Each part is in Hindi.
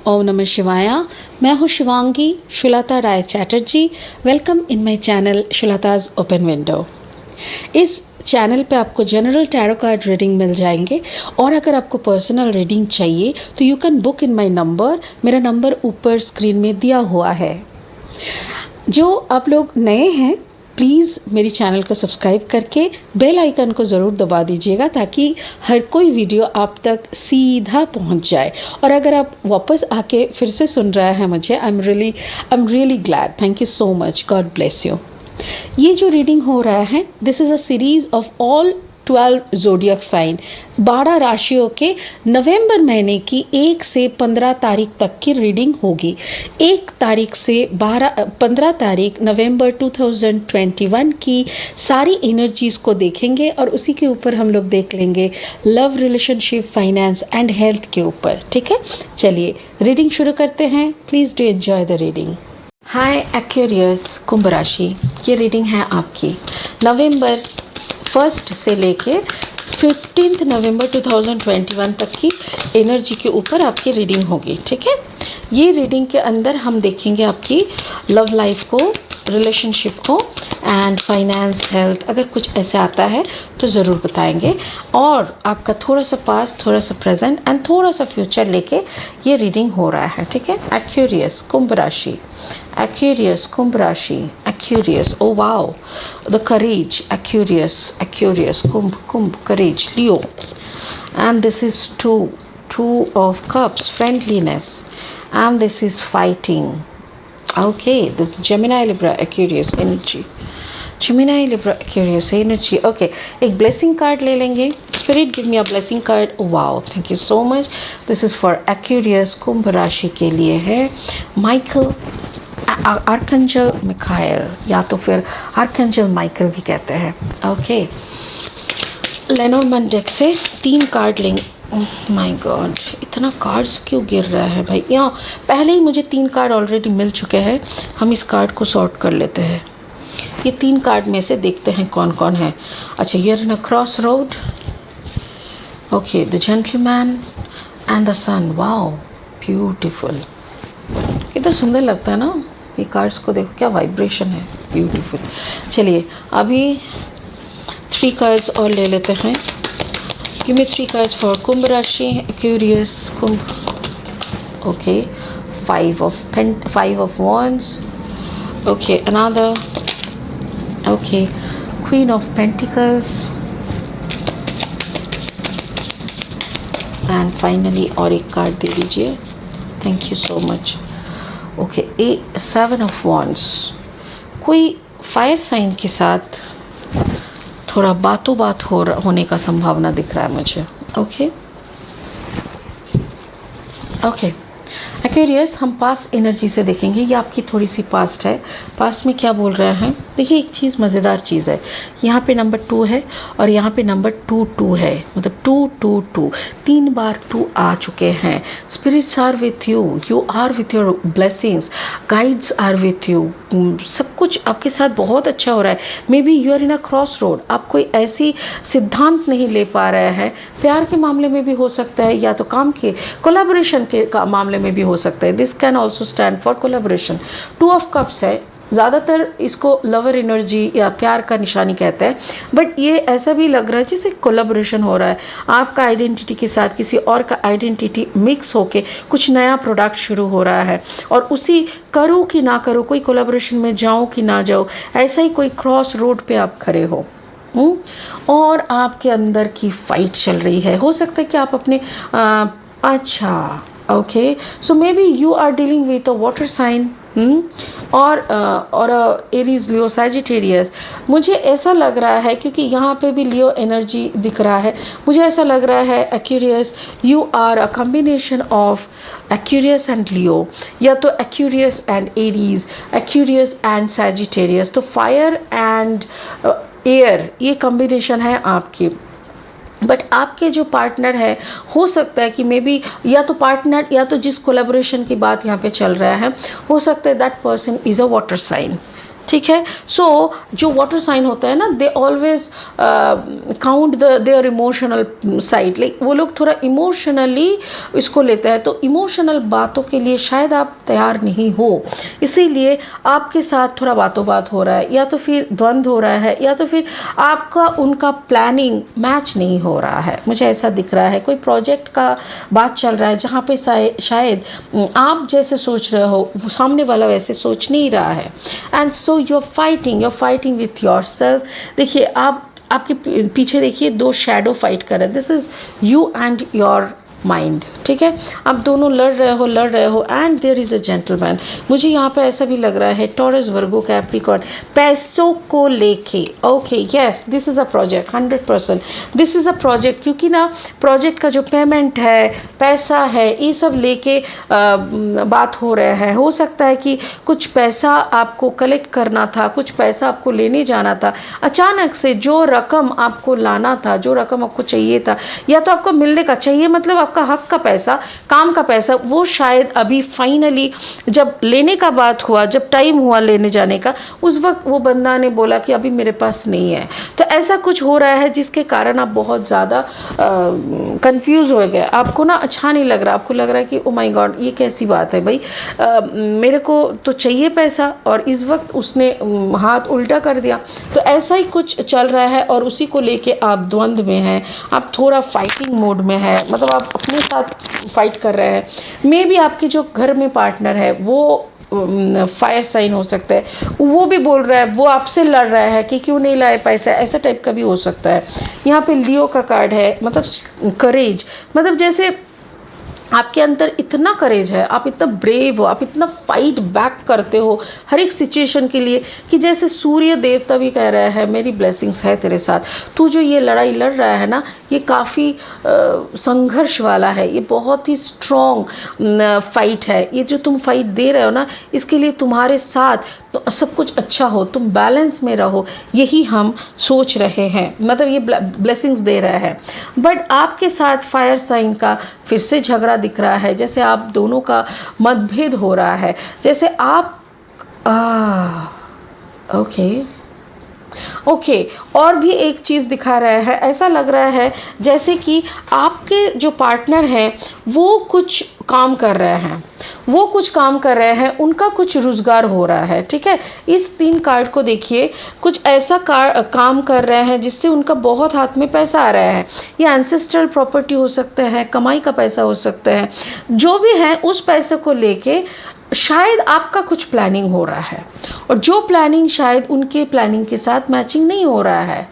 ओम नमः शिवाया। मैं हूँ Shivangi Shulata Rai Chatterjee. Welcome in my channel Shulata's open window. इस चैनल पे आपको जनरल टैरो कार्ड रीडिंग मिल जाएंगे और अगर आपको पर्सनल रीडिंग चाहिए तो you can book in my number. मेरा नंबर ऊपर स्क्रीन में दिया हुआ है। जो आप लोग नए हैं प्लीज़ मेरी चैनल को सब्सक्राइब करके बेल आइकन को ज़रूर दबा दीजिएगा ताकि हर कोई वीडियो आप तक सीधा पहुंच जाए। और अगर आप वापस आके फिर से सुन रहे हैं मुझे, I am really glad. Thank you so much. God bless you. ये जो रीडिंग हो रहा है, this is a series of all 12 zodiac sign, 12 राशियों के नवंबर महीने की 1 से 15 तारीख तक की रीडिंग होगी। 1 तारीख से 15 तारीख नवंबर 2021 की सारी एनर्जीज़ को देखेंगे और उसी के ऊपर हम लोग देख लेंगे love, relationship, finance and health के ऊपर। ठीक है, चलिए रीडिंग शुरू करते हैं। Please do enjoy the reading. Hi Aquarius Kumbh राशि, ये रीडिंग है आपकी नवंबर 1 से लेके 15 नवंबर 2021 तक की एनर्जी के ऊपर आपकी रीडिंग होगी। ठीक है, ये रीडिंग के अंदर हम देखेंगे आपकी लव लाइफ को, रिलेशनशिप को एंड फाइनेंस, हेल्थ। अगर कुछ ऐसे आता है तो ज़रूर बताएंगे। और आपका थोड़ा सा पास्ट, थोड़ा सा प्रेजेंट एंड थोड़ा सा फ्यूचर लेके ये रीडिंग हो रहा है। ठीक है, एक्वेरियस कुंभ राशि, Aquarius, Kumbh Rashi, Aquarius, oh wow, the courage, Aquarius, Kumbh, courage, Leo, and this is two of cups, friendliness, and this is fighting. Okay, this is Gemini, Libra, Aquarius energy. Gemini, Libra, Aquarius energy. Okay, एक blessing card ले लेंगे। Spirit, give me a blessing card. Wow, thank you so much. This is for Aquarius, कुंभ राशि के लिए है माइकल, आर्कंजल मिखाइल, या तो फिर आर्कंजल माइकल भी कहते हैं। ओके, लेनोर्मैंड डेक से 3 कार्ड लेंगे। माय गॉड, इतना कार्ड्स क्यों गिर रहा है भाई। यहाँ पहले ही मुझे 3 कार्ड ऑलरेडी मिल चुके हैं। हम इस कार्ड को सॉर्ट कर लेते हैं। ये 3 कार्ड में से देखते हैं कौन कौन है। अच्छा, you're in a cross road. Okay, the gentleman and the sun. Wow, beautiful. कितना सुंदर लगता है ना ये कार्ड्स को, देखो क्या वाइब्रेशन है, ब्यूटीफुल। चलिए अभी 3 कार्ड्स और ले लेते हैं। गिव मी 3 कार्ड्स फॉर कुंभ राशि, Aquarius, Kumbh. Okay, 5 of wands. Okay, another. Okay, queen of pentacles and finally और एक कार्ड दे दीजिए। Thank you so much. Okay, 7 of wands। कोई फायर साइन के साथ थोड़ा बातों बात होने का संभावना दिख रहा है मुझे। ओके ओके एक्वेरियस, हम पास्ट एनर्जी से देखेंगे। ये आपकी थोड़ी सी पास्ट है। पास्ट में क्या बोल रहे हैं, देखिए एक चीज़, मज़ेदार चीज़ है। यहाँ पे नंबर 2 है और यहाँ पे नंबर 2 है, मतलब 2 3 बार 2 आ चुके हैं। Spirits are with you, you are with your blessings, guides are with you. सब कुछ आपके साथ बहुत अच्छा हो रहा है। Maybe you are in a cross road. आप कोई ऐसी सिद्धांत नहीं ले पा रहे हैं। प्यार के मामले में भी हो सकता है, या तो काम के कोलैबोरेशन के मामले में भी हो सकता है। This can also stand for collaboration. 2 of cups है, ज़्यादातर इसको लवर एनर्जी या प्यार का निशानी कहते हैं, बट ये ऐसा भी लग रहा है जैसे कोलैबोरेशन हो रहा है। आपका आइडेंटिटी के साथ किसी और का आइडेंटिटी मिक्स होके कुछ नया प्रोडक्ट शुरू हो रहा है। और उसी करो कि ना करो, कोई कोलैबोरेशन में जाओ कि ना जाओ, ऐसा ही कोई क्रॉस रोड पे आप खड़े हो। और आपके अंदर की फाइट चल रही है। हो सकता है कि आप अपने अच्छा, okay, so maybe you are dealing with a water sign और एरीज, लियो, सैजिटेरियस। मुझे ऐसा लग रहा है क्योंकि यहाँ पे भी लियो एनर्जी दिख रहा है। मुझे ऐसा लग रहा है Aquarius, you are a combination of Aquarius and Leo, या तो Aquarius and Aries, Aquarius and Sagittarius. तो फायर एंड एयर, ये कॉम्बिनेशन है आपकी। बट आपके जो पार्टनर है, हो सकता है कि मे बी या तो पार्टनर या तो जिस कोलैबोरेशन की बात यहाँ पे चल रहा है, हो सकता है that person is a water sign. ठीक है। सो जो वाटर साइन होता है ना, they always count their emotional side, like वो लोग थोड़ा इमोशनली इसको लेते हैं। तो इमोशनल बातों के लिए शायद आप तैयार नहीं हो, इसीलिए आपके साथ थोड़ा बातों बात हो रहा है, या तो फिर द्वंद्व हो रहा है, या तो फिर आपका उनका प्लानिंग मैच नहीं हो रहा है। मुझे ऐसा दिख रहा है कोई प्रोजेक्ट का बात चल रहा है जहाँ पे शायद आप जैसे सोच रहे हो वो सामने वाला वैसे सोच नहीं रहा है। And so you are fighting with yourself. देखिए आपके पीछे देखिए दो शैडो फाइट कर रहे हैं। This is you and your mind, ठीक है। आप दोनों लड़ रहे हो and there is a gentleman. मुझे यहाँ पे ऐसा भी लग रहा है टॉरस, वर्गो, कैप्रिकॉर्न, पैसों को लेके। Okay, yes, this is a project, 100% this is a project, क्योंकि ना प्रोजेक्ट का जो पेमेंट है, पैसा है, ये सब लेके बात हो रहा है। हो सकता है कि कुछ पैसा आपको कलेक्ट करना था, कुछ पैसा आपको लेने जाना था, अचानक से जो रकम आपको लाना था, जो रकम आपको चाहिए था, या तो आपको मिलने का चाहिए, मतलब आपका हक का पैसा, काम का पैसा, वो शायद अभी फाइनली जब लेने का बात हुआ, जब टाइम हुआ लेने जाने का, उस वक्त वो बंदा ने बोला कि अभी मेरे पास नहीं है। तो ऐसा कुछ हो रहा है जिसके कारण आप बहुत ज़्यादा कंफ्यूज हो गए। आपको ना अच्छा नहीं लग रहा, आपको लग रहा है कि ओ माय गॉड ये कैसी बात है भाई, मेरे को तो चाहिए पैसा और इस वक्त उसने हाथ उल्टा कर दिया। तो ऐसा ही कुछ चल रहा है और उसी को लेके आप द्वंद्व में हैं, आप थोड़ा फाइटिंग मोड में है, मतलब आप अपने साथ फाइट कर रहे हैं। मे बी आपके जो घर में पार्टनर है वो फायर साइन हो सकता है, वो भी बोल रहा है, वो आपसे लड़ रहा है कि क्यों नहीं लाए पैसा, ऐसा टाइप का भी हो सकता है। यहाँ पे लियो का कार्ड है, मतलब करेज, मतलब जैसे आपके अंदर इतना करेज है, आप इतना ब्रेव हो, आप इतना फाइट बैक करते हो हर एक सिचुएशन के लिए कि जैसे सूर्य देवता भी कह रहा है मेरी ब्लेसिंग्स है तेरे साथ। तू जो ये लड़ाई लड़ रहा है ना, ये काफ़ी संघर्ष वाला है, ये बहुत ही स्ट्रॉन्ग फाइट है। ये जो तुम फाइट दे रहे हो ना, इसके लिए तुम्हारे साथ तो सब कुछ अच्छा हो, तुम बैलेंस में रहो, यही हम सोच रहे हैं, मतलब ये ब्लेसिंग्स दे रहा है। बट आपके साथ फायर साइन का फिर से झगड़ा दिख रहा है, जैसे आप दोनों का मतभेद हो रहा है, जैसे आप ओके और भी एक चीज़ दिखा रहा है, ऐसा लग रहा है जैसे कि आपके जो पार्टनर हैं वो कुछ काम कर रहे हैं, उनका कुछ रोज़गार हो रहा है, ठीक है। इस 3 कार्ड को देखिए, कुछ ऐसा काम कर रहे हैं जिससे उनका बहुत हाथ में पैसा आ रहा है। ये एंसेस्ट्रल प्रॉपर्टी हो सकता है, कमाई का पैसा हो सकता है, जो भी है उस पैसे को लेके शायद आपका कुछ प्लानिंग हो रहा है, और जो प्लानिंग शायद उनके प्लानिंग के साथ मैचिंग नहीं हो रहा है।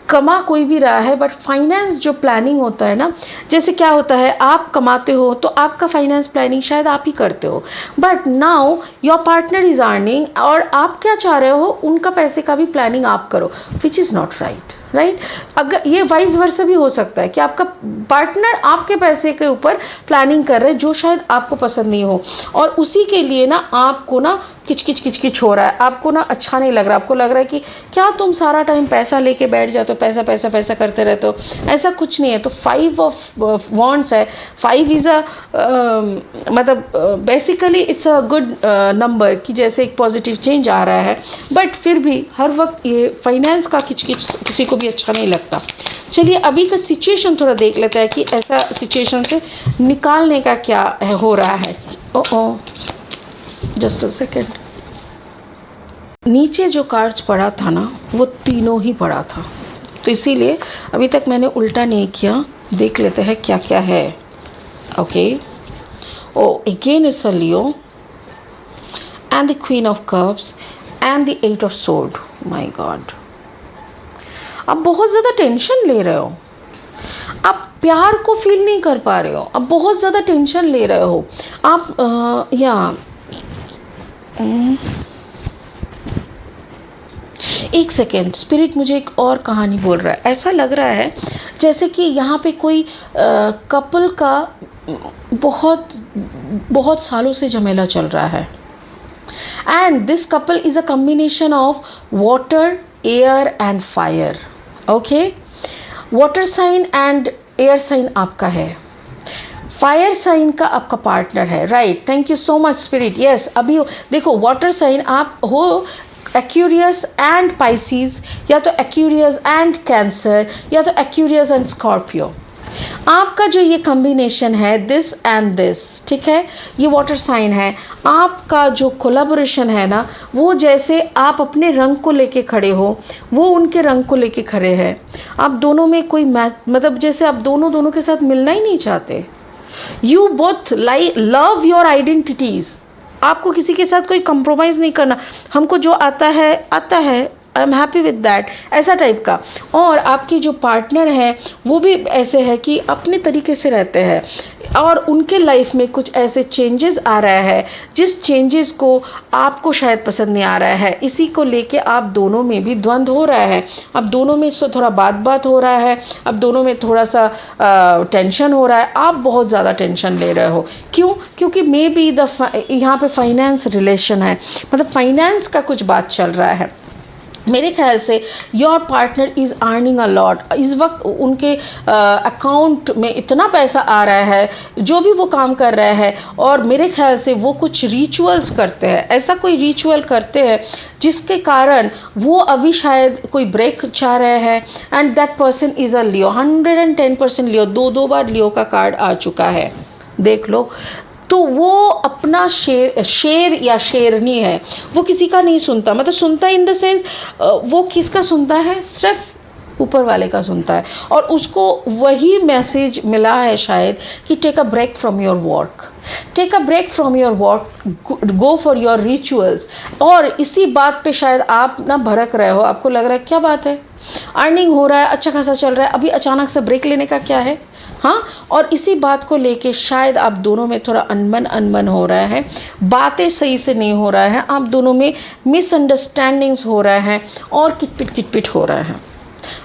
कमा कोई भी रहा है, बट फाइनेंस जो प्लानिंग होता है ना, जैसे क्या होता है, आप कमाते हो तो आपका फाइनेंस प्लानिंग शायद आप ही करते हो, but now your partner is earning और आप क्या चाह रहे हो, उनका पैसे का भी प्लानिंग आप करो, विच इज़ नॉट राइट। अगर ये वाइस वर्सा भी हो सकता है कि आपका पार्टनर आपके पैसे के ऊपर प्लानिंग कर रहे हैं जो शायद आपको पसंद नहीं हो, और उसी के लिए ना आपको ना किचकिच हो रहा है, आपको ना अच्छा नहीं लग रहा, आपको लग रहा है कि क्या तुम सारा टाइम पैसा लेके बैठ जाते हो, पैसा पैसा पैसा करते रहते हो, ऐसा कुछ नहीं है। तो 5 ऑफ वॉन्ड्स है, 5 इज़ अ मतलब basically it's a good number, कि जैसे एक पॉजिटिव चेंज आ रहा है, बट फिर भी हर वक्त ये फाइनेंस का किचकिच किसी को भी अच्छा नहीं लगता। चलिए अभी का सिचुएशन थोड़ा देख लेते हैं कि ऐसा सिचुएशन से निकालने का क्या हो रहा है। ओह जस्ट अ सेकेंड, नीचे जो कार्ड्स पड़ा था ना वो तीनों ही पड़ा था, तो इसीलिए अभी तक मैंने उल्टा नहीं किया। देख लेते हैं क्या क्या है। Okay, oh again it's a Leo and the queen of cups and the 8 of sword. My god, आप बहुत ज़्यादा टेंशन ले रहे हो, आप प्यार को फील नहीं कर पा रहे हो, आप बहुत ज़्यादा टेंशन ले रहे हो आप एक सेकेंड, स्पिरिट मुझे एक और कहानी बोल रहा है। ऐसा लग रहा है जैसे कि यहाँ पे कोई कपल का बहुत सालों से झमेला चल रहा है, and this couple is a combination of water, air and fire. Okay, water sign and air sign आपका है, फायर साइन का आपका पार्टनर है, right. Thank you so much spirit. Yes, अभी देखो वाटर साइन आप हो, एक्यूरियस एंड पाइसिस, या तो एक्यूरियस एंड कैंसर, या तो एक्यूरियस एंड स्कॉर्पियो। आपका जो ये कॉम्बिनेशन है दिस एंड दिस, ठीक है, ये वाटर साइन है। आपका जो कोलैबोरेशन है ना, वो जैसे आप अपने रंग को लेके खड़े हो, वो उनके रंग को लेके खड़े हैं। आप दोनों में कोई मैच, मतलब जैसे आप दोनों के साथ मिलना ही नहीं चाहते। You both love your identities. आपको किसी के साथ कोई कंप्रोमाइज़ नहीं करना, हमको जो आता है I am happy with that, ऐसा टाइप का। और आपकी जो पार्टनर है वो भी ऐसे है कि अपने तरीके से रहते हैं, और उनके लाइफ में कुछ ऐसे चेंजेस आ रहा है जिस चेंजेस को आपको शायद पसंद नहीं आ रहा है। इसी को लेके आप दोनों में भी द्वंद्व हो रहा है। अब दोनों में से थोड़ा बात हो रहा है, अब दोनों में थोड़ा सा टेंशन हो रहा है। आप बहुत ज़्यादा टेंशन ले रहे हो, क्यों? क्योंकि मे बी यहाँ पे फाइनेंस रिलेशन है, मतलब फाइनेंस का कुछ बात चल रहा है। मेरे ख्याल से your partner is earning a lot. इस वक्त उनके अकाउंट में इतना पैसा आ रहा है जो भी वो काम कर रहा है, और मेरे ख्याल से वो कुछ रिचुअल्स करते हैं, ऐसा कोई रिचुअल करते हैं जिसके कारण वो अभी शायद कोई ब्रेक चाह रहे हैं। And that person is a Leo, 110% Leo. दो बार लियो का कार्ड आ चुका है, देख लो। तो वो अपना शेर या शेरनी है, वो किसी का नहीं सुनता, मतलब सुनता इन द सेंस वो किसका सुनता है, सिर्फ ऊपर वाले का सुनता है। और उसको वही मैसेज मिला है शायद कि take a break from your work, take a break from your work, go for your rituals. और इसी बात पे शायद आप ना भड़क रहे हो, आपको लग रहा है क्या बात है, अर्निंग हो रहा है, अच्छा खासा चल रहा है, अभी अचानक से ब्रेक लेने का क्या है। हाँ, और इसी बात को लेके शायद आप दोनों में थोड़ा अनबन हो रहा है, बातें सही से नहीं हो रहा है, आप दोनों में मिसअंडरस्टैंडिंग्स हो रहा है और किटपिट हो रहा है।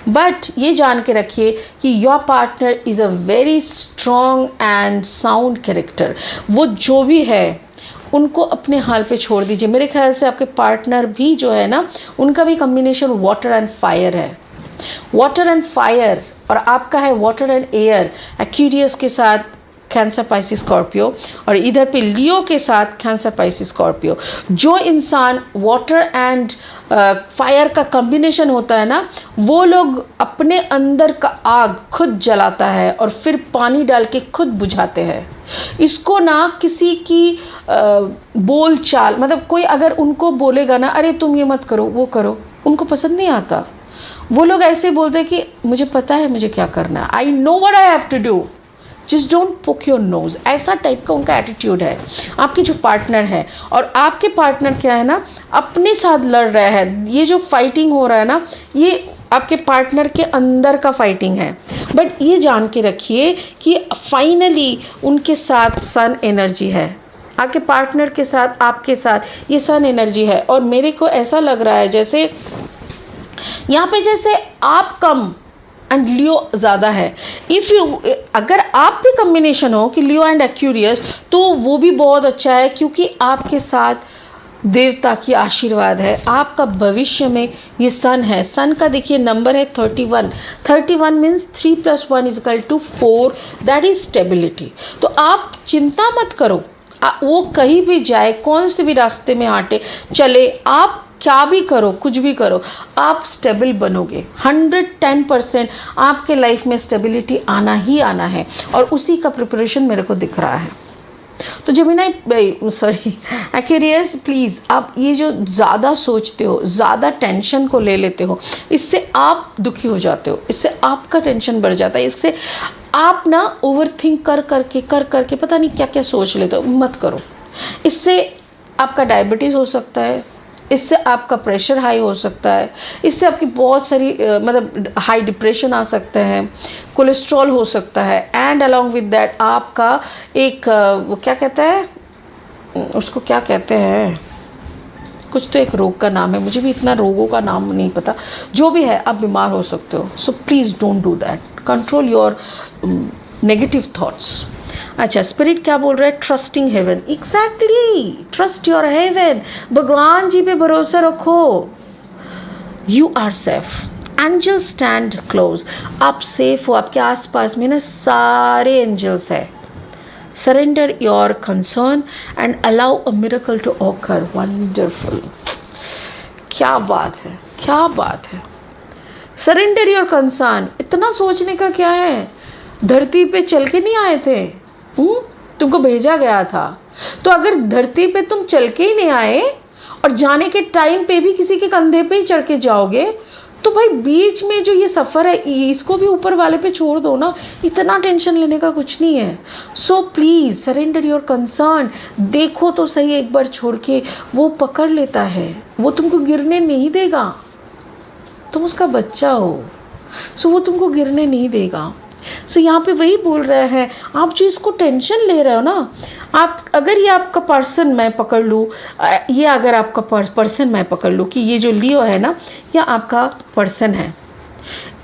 बट ये जान के रखिए कि your partner is a very strong and sound character. वो जो भी है उनको अपने हाल पे छोड़ दीजिए। मेरे ख्याल से आपके पार्टनर भी जो है ना, उनका भी कॉम्बिनेशन वाटर एंड फायर है, वाटर एंड फायर, और आपका है वाटर एंड एयर, एक्यूरियस के साथ कैंसर पाइसिस स्कॉर्पियो, और इधर पे लियो के साथ कैंसर पाइसिस स्कॉर्पियो। जो इंसान वाटर एंड फायर का कॉम्बिनेशन होता है ना, वो लोग अपने अंदर का आग खुद जलाता है और फिर पानी डाल के खुद बुझाते हैं। इसको ना किसी की बोल चाल, मतलब कोई अगर उनको बोलेगा ना, अरे तुम ये मत करो वो करो, उनको पसंद नहीं आता। वो लोग ऐसे बोलते हैं कि मुझे पता है मुझे क्या करना है, I know what I have to do, just don't poke your nose, ऐसा टाइप का उनका एटीट्यूड है। आपके जो पार्टनर है, और आपके पार्टनर क्या है ना, अपने साथ लड़ रहा है। ये जो फाइटिंग हो रहा है ना, ये आपके पार्टनर के अंदर का फाइटिंग है। बट ये जान के रखिए कि फाइनली उनके साथ सन एनर्जी है, आपके पार्टनर के साथ आपके साथ ये सन एनर्जी है। और मेरे को ऐसा लग रहा है जैसे यहाँ पे जैसे आप कम एंड लियो ज़्यादा है। इफ़ यू, अगर आप भी कॉम्बिनेशन हो कि लियो एंड एक्यूरियस, तो वो भी बहुत अच्छा है, क्योंकि आपके साथ देवता की आशीर्वाद है। आपका भविष्य में ये सन है, सन का देखिए नंबर है 31। 31 मीन्स 3 + 1 = 4, दैट इज़ स्टेबिलिटी। तो आप चिंता मत करो, वो कहीं भी जाए, कौन से भी रास्ते में आटे चले, आप क्या भी करो, कुछ भी करो, आप स्टेबल बनोगे। 110% आपके लाइफ में स्टेबिलिटी आना ही आना है, और उसी का प्रिपरेशन मेरे को दिख रहा है। तो जेमिनी, सॉरी एक्वेरियस, प्लीज़ आप ये जो ज़्यादा सोचते हो, ज़्यादा टेंशन को ले लेते हो, इससे आप दुखी हो जाते हो, इससे आपका टेंशन बढ़ जाता है, इससे आप ना ओवरथिंक कर करके पता नहीं क्या क्या सोच लेते हो। मत करो, इससे आपका डायबिटीज़ हो सकता है, इससे आपका प्रेशर हाई हो सकता है, इससे आपकी बहुत सारी मतलब हाई डिप्रेशन आ सकता है, कोलेस्ट्रॉल हो सकता है, एंड अलॉन्ग विद दैट आपका एक वो क्या कहते हैं, उसको क्या कहते हैं, कुछ तो एक रोग का नाम है, मुझे भी इतना रोगों का नाम नहीं पता, जो भी है आप बीमार हो सकते हो। So please don't do that, control your negative thoughts. अच्छा, स्पिरिट क्या बोल रहा है, trusting heaven. Exactly, trust your heaven, भगवान जी पे भरोसा रखो। You are safe, angel stand close, आप सेफ हो, आपके आसपास में ना सारे एंजल्स है। Surrender your concern and allow a miracle to occur. Wonderful, क्या बात है, क्या बात है। सरेंडर योर कंसर्न, इतना सोचने का क्या है। धरती पे चल के नहीं आए थे, तुमको भेजा गया था। तो अगर धरती पे तुम चल के ही नहीं आए और जाने के टाइम पे भी किसी के कंधे पे ही चढ़ के जाओगे, तो भाई बीच में जो ये सफ़र है इसको भी ऊपर वाले पे छोड़ दो ना। इतना टेंशन लेने का कुछ नहीं है। So please surrender your concern. देखो तो सही एक बार छोड़ के, वो पकड़ लेता है, वो तुमको गिरने नहीं देगा। तुम उसका बच्चा हो, सो वो तुमको गिरने नहीं देगा। सो यहाँ पे वही बोल रहे हैं, आप जो इसको टेंशन ले रहे हो ना, आप अगर ये आपका पर्सन मैं पकड़ लूँ, ये अगर आपका पर्सन मैं पकड़ लूँ कि ये जो लियो है ना, या आपका पर्सन है,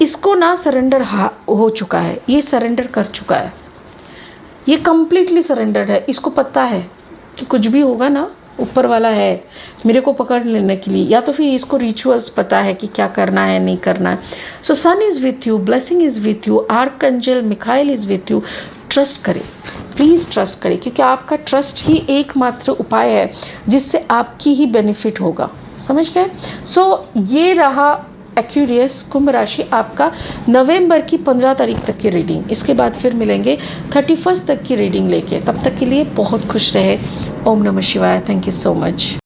इसको ना सरेंडर हो चुका है, ये सरेंडर कर चुका है, ये कम्प्लीटली सरेंडर है। इसको पता है कि कुछ भी होगा ना, ऊपर वाला है मेरे को पकड़ लेने के लिए, या तो फिर इसको रिचुअल्स पता है कि क्या करना है नहीं करना है। So sun is with you, blessing is with you, archangel Michael is with you. Trust करें, प्लीज़ ट्रस्ट करें, क्योंकि आपका ट्रस्ट ही एकमात्र उपाय है जिससे आपकी ही बेनिफिट होगा। समझ गए? सो ये रहा एक्यूरियस कुंभ राशि आपका नवंबर की 15 तारीख तक की रीडिंग। इसके बाद फिर मिलेंगे 31 तक की रीडिंग लेके। तब तक के लिए बहुत खुश रहे। ओम नमः शिवाय। Thank you so much.